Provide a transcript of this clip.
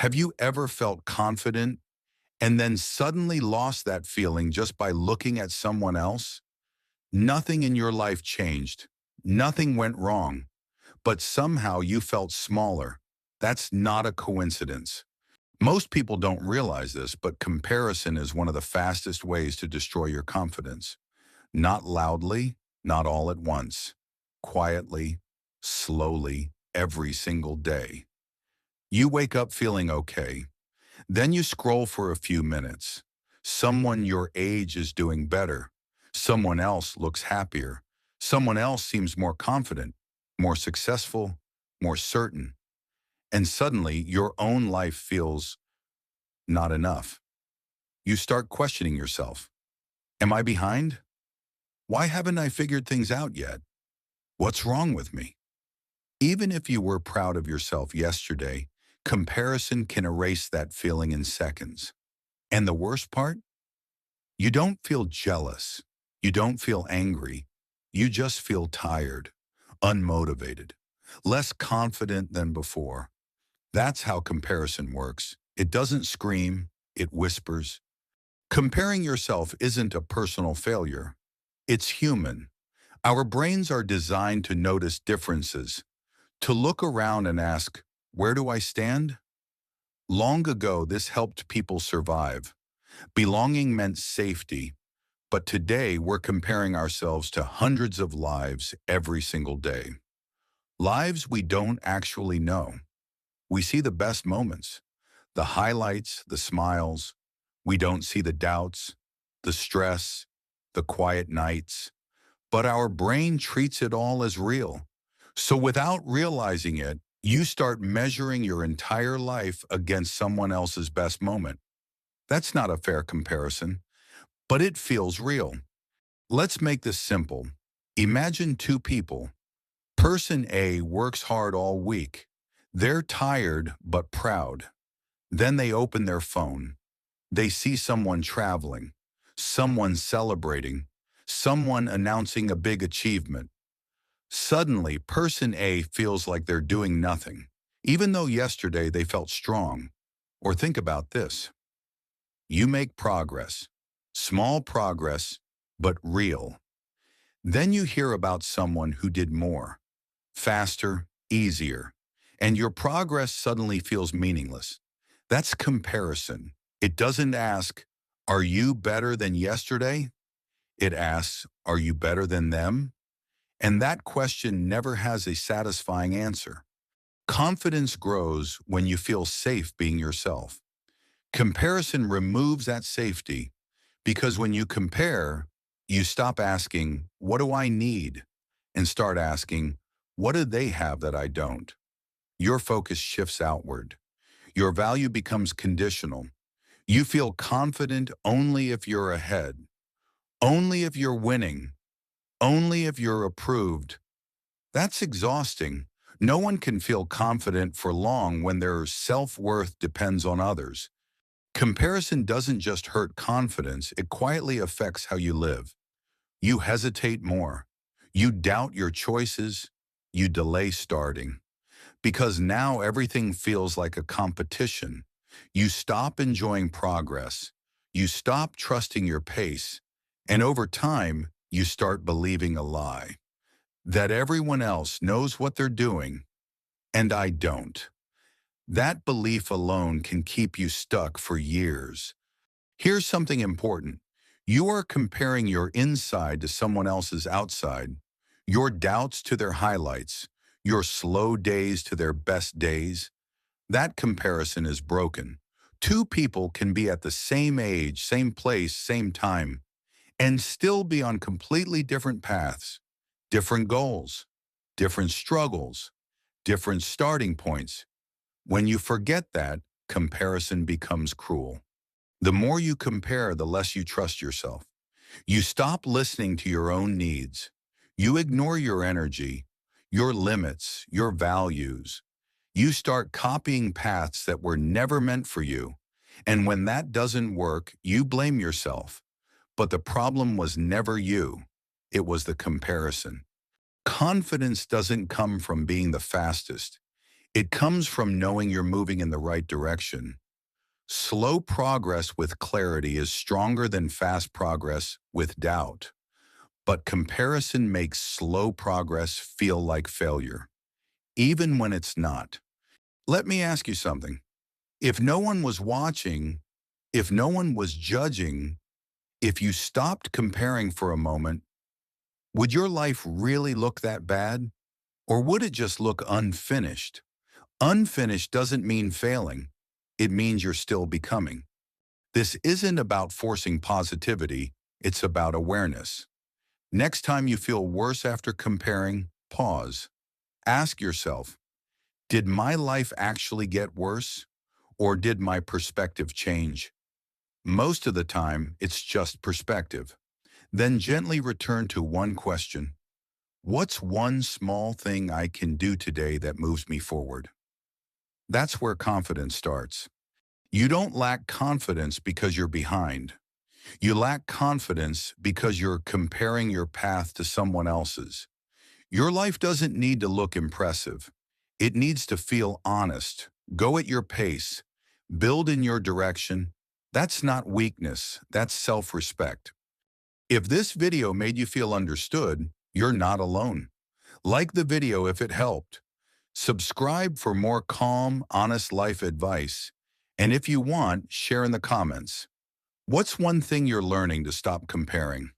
Have you ever felt confident and then suddenly lost that feeling just by looking at someone else? Nothing in your life changed. Nothing went wrong, but somehow you felt smaller. That's not a coincidence. Most people don't realize this, but comparison is one of the fastest ways to destroy your confidence. Not loudly, not all at once. Quietly, slowly, every single day. You wake up feeling okay. Then you scroll for a few minutes. Someone your age is doing better. Someone else looks happier. Someone else seems more confident, more successful, more certain. And suddenly your own life feels not enough. You start questioning yourself. Am I behind? Why haven't I figured things out yet? What's wrong with me? Even if you were proud of yourself yesterday, comparison can erase that feeling in seconds. And the worst part? You don't feel jealous. You don't feel angry. You just feel tired, unmotivated, less confident than before. That's how comparison works. It doesn't scream, it whispers. Comparing yourself isn't a personal failure. It's human. Our brains are designed to notice differences, to look around and ask, where do I stand? Long ago, this helped people survive. Belonging meant safety, but today we're comparing ourselves to hundreds of lives every single day. Lives we don't actually know. We see the best moments, the highlights, the smiles. We don't see the doubts, the stress, the quiet nights. But our brain treats it all as real. So without realizing it, you start measuring your entire life against someone else's best moment. That's not a fair comparison, but it feels real. Let's make this simple. Imagine two people. Person A works hard all week. They're tired but proud. Then they open their phone. They see someone traveling, someone celebrating, someone announcing a big achievement. Suddenly, person A feels like they're doing nothing, even though yesterday they felt strong. Or think about this. You make progress, small progress, but real. Then you hear about someone who did more, faster, easier, and your progress suddenly feels meaningless. That's comparison. It doesn't ask, are you better than yesterday? It asks, are you better than them? And that question never has a satisfying answer. Confidence grows when you feel safe being yourself. Comparison removes that safety because when you compare, you stop asking, what do I need? And start asking, what do they have that I don't? Your focus shifts outward. Your value becomes conditional. You feel confident only if you're ahead, only if you're winning, only if you're approved. That's exhausting. No one can feel confident for long when their self-worth depends on others. Comparison doesn't just hurt confidence, it quietly affects how you live. You hesitate more. You doubt your choices. You delay starting. Because now everything feels like a competition. You stop enjoying progress. You stop trusting your pace. And over time, you start believing a lie. That everyone else knows what they're doing, and I don't. That belief alone can keep you stuck for years. Here's something important. You are comparing your inside to someone else's outside, your doubts to their highlights, your slow days to their best days. That comparison is broken. Two people can be at the same age, same place, same time, and still be on completely different paths, different goals, different struggles, different starting points. When you forget that, comparison becomes cruel. The more you compare, the less you trust yourself. You stop listening to your own needs. You ignore your energy, your limits, your values. You start copying paths that were never meant for you. And when that doesn't work, you blame yourself. But the problem was never you. It was the comparison. Confidence doesn't come from being the fastest. It comes from knowing you're moving in the right direction. Slow progress with clarity is stronger than fast progress with doubt. But comparison makes slow progress feel like failure, even when it's not. Let me ask you something. If no one was watching, if no one was judging, if you stopped comparing for a moment, would your life really look that bad? Or would it just look unfinished? Unfinished doesn't mean failing. It means you're still becoming. This isn't about forcing positivity. It's about awareness. Next time you feel worse after comparing, pause. Ask yourself, did my life actually get worse? Or did my perspective change? Most of the time, it's just perspective. Then gently return to one question. What's one small thing I can do today that moves me forward? That's where confidence starts. You don't lack confidence because you're behind. You lack confidence because you're comparing your path to someone else's. Your life doesn't need to look impressive. It needs to feel honest. Go at your pace. Build in your direction. That's not weakness. That's self-respect. If this video made you feel understood, you're not alone. Like the video if it helped. Subscribe for more calm, honest life advice. And if you want, share in the comments. What's one thing you're learning to stop comparing?